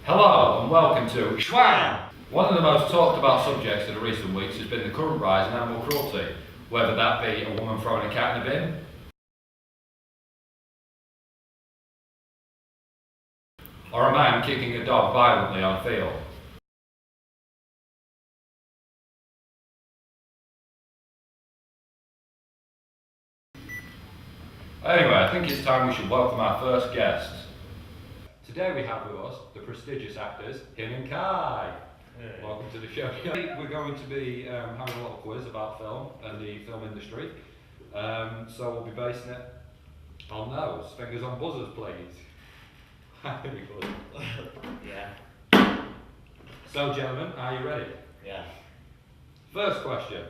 Hello and welcome to Shwamm! One of the most talked about subjects in the recent weeks has been the current rise in animal cruelty, whether that be a woman throwing a cat in a bin, or a man kicking a dog violently on a field. Anyway, I think it's time we should welcome our first guests. Today we have with us the prestigious actors, Hin and Kai. Hey. Welcome to the show. We're going to be having a little quiz about film and the film industry. So we'll be basing it on those. Fingers on buzzers, please. Very good. Yeah. So, gentlemen, are you ready? Yeah. First question.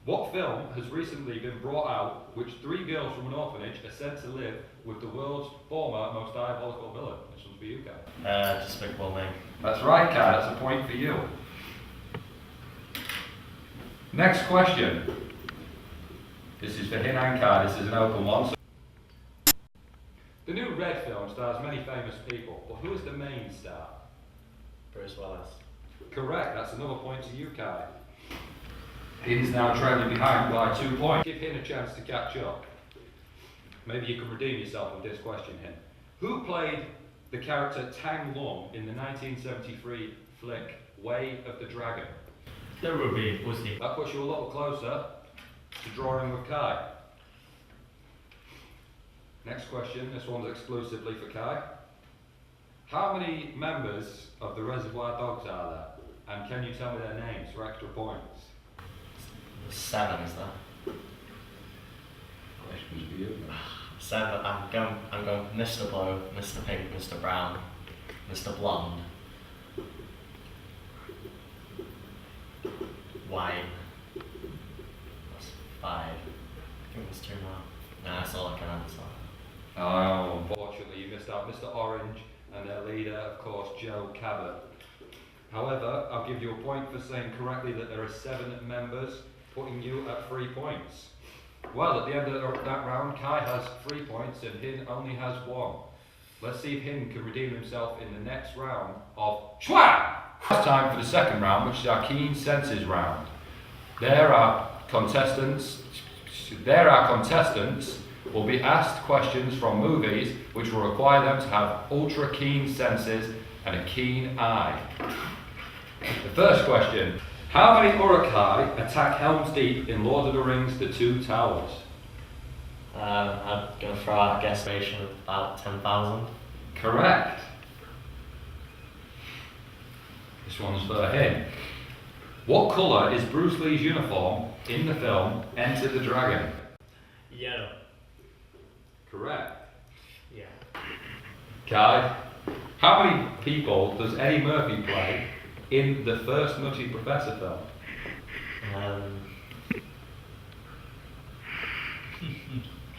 What film has recently been brought out which three girls from an orphanage are said to live with the world's former most diabolical villain? This one's for you, Kai. Despicable Me. That's right, Kai. That's a point for you. Next question. This is for Hin and Kai. This is an open one. So the new Red film stars many famous people, but who is the main star? Bruce Willis. Correct. That's another point to you, Kai. Hin's now trailing behind by 2 points. Give Hin a chance to catch up. Maybe you can redeem yourself with this question, Hin. Who played the character Tang Lung in the 1973 flick Way of the Dragon? There would be Pussy. That puts you a little closer to drawing with Kai. Next question, this one's exclusively for Kai. How many members of the Reservoir Dogs are there? And can you tell me their names for extra points? 7, is that? Questions for you. 7. I'm going Mr. Blue, Mr. Pink, Mr. Brown, Mr. Blonde, White. That's 5. I think there's 2 more. No, that's all I can answer. Oh, unfortunately you missed out Mr. Orange and their leader, of course, Joe Cabot. However, I'll give you a point for saying correctly that there are 7 members, putting you at 3 points. Well, at the end of that round, Kai has 3 points and Hin only has 1. Let's see if Hin can redeem himself in the next round of Shwamm! It's time for the second round, which is our keen senses round. There our contestants will be asked questions from movies which will require them to have ultra keen senses and a keen eye. The first question. How many Uruk-hai attack Helm's Deep in Lord of the Rings The Two Towers? I'm going to throw out a guesstimation of about 10,000. Correct. This one's for him. What colour is Bruce Lee's uniform in the film Enter the Dragon? Yellow. Correct. Yeah. Kai, how many people does Eddie Murphy play in the first Nutty Professor film?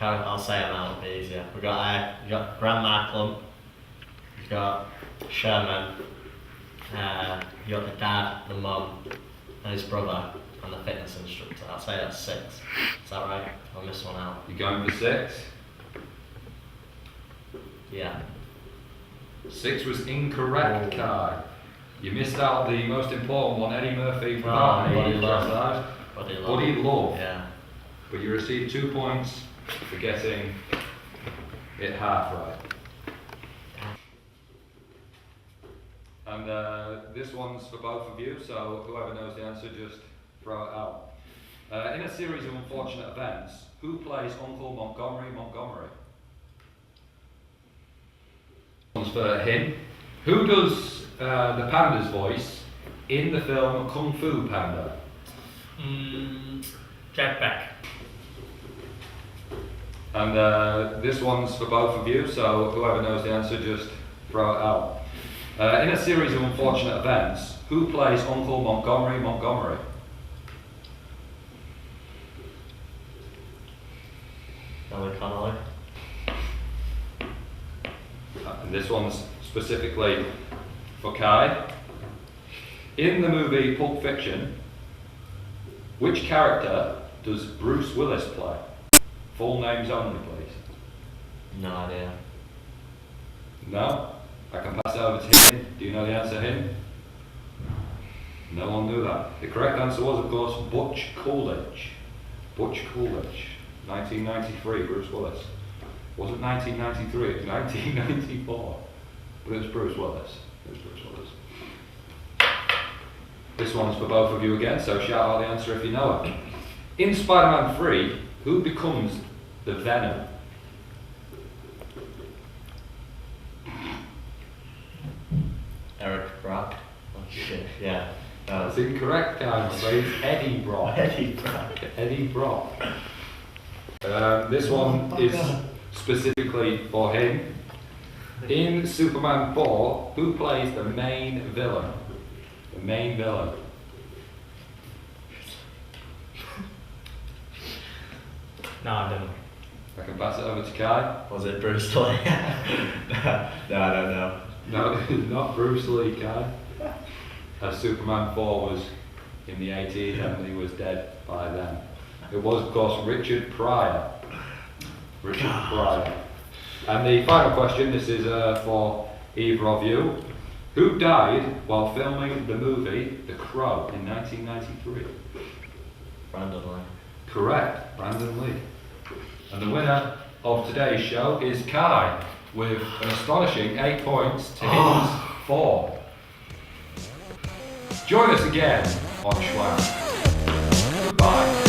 I'll say it now, it'll be easier. You got Grant Marklam, you got Sherman, you got the dad, the mum, and his brother, and the fitness instructor. I'll say that's 6. Is that right? I'll miss one out. You're going for 6? Yeah. 6 was incorrect, Oh. Kai. You missed out the most important one, Eddie Murphy from Buddy Love. Buddy Love. Yeah. But you received 2 points for getting it half right. And this one's for both of you, so whoever knows the answer, just throw it out. In a series of unfortunate events, who plays Uncle Montgomery? This one's for him. Who does the panda's voice in the film Kung Fu Panda? Jack Beck. And this one's for both of you, so whoever knows the answer, just throw it out. In a series of unfortunate events, who plays Uncle Montgomery? Ellie Connolly. And this one's specifically for Kai. In the movie Pulp Fiction, which character does Bruce Willis play? Full names only, please. No idea. No? I can pass it over to him. you know the answer, him? No one knew that. The correct answer was, of course, Butch Coolidge. Butch Coolidge. 1993, Bruce Willis. Wasn't 1993, it was 1994. But it was Bruce Willis. It was Bruce Willis. This one's for both of you again, so shout out the answer if you know it. In Spider-Man 3, who becomes the Venom? Eric Brock. Oh shit, yeah. That's incorrect, guys. It's Eddie Brock. Eddie Brock. Eddie Brock. This one is specifically for him. In Superman 4, who plays the main villain? The main villain. No, I don't know. I can pass it over to Kai. Was it Bruce Lee? No, I don't know. No, not Bruce Lee, Kai. As Superman 4 was in the 80s and he was dead by then. It was, of course, Richard Pryor. Richard Pryor. And the final question, this is for either of you. Who died while filming the movie The Crow in 1993? Brandon Lee. Correct, Brandon Lee. And the winner of today's show is Kai, with an astonishing 8 points to his 4. Join us again on Shwamm. Goodbye.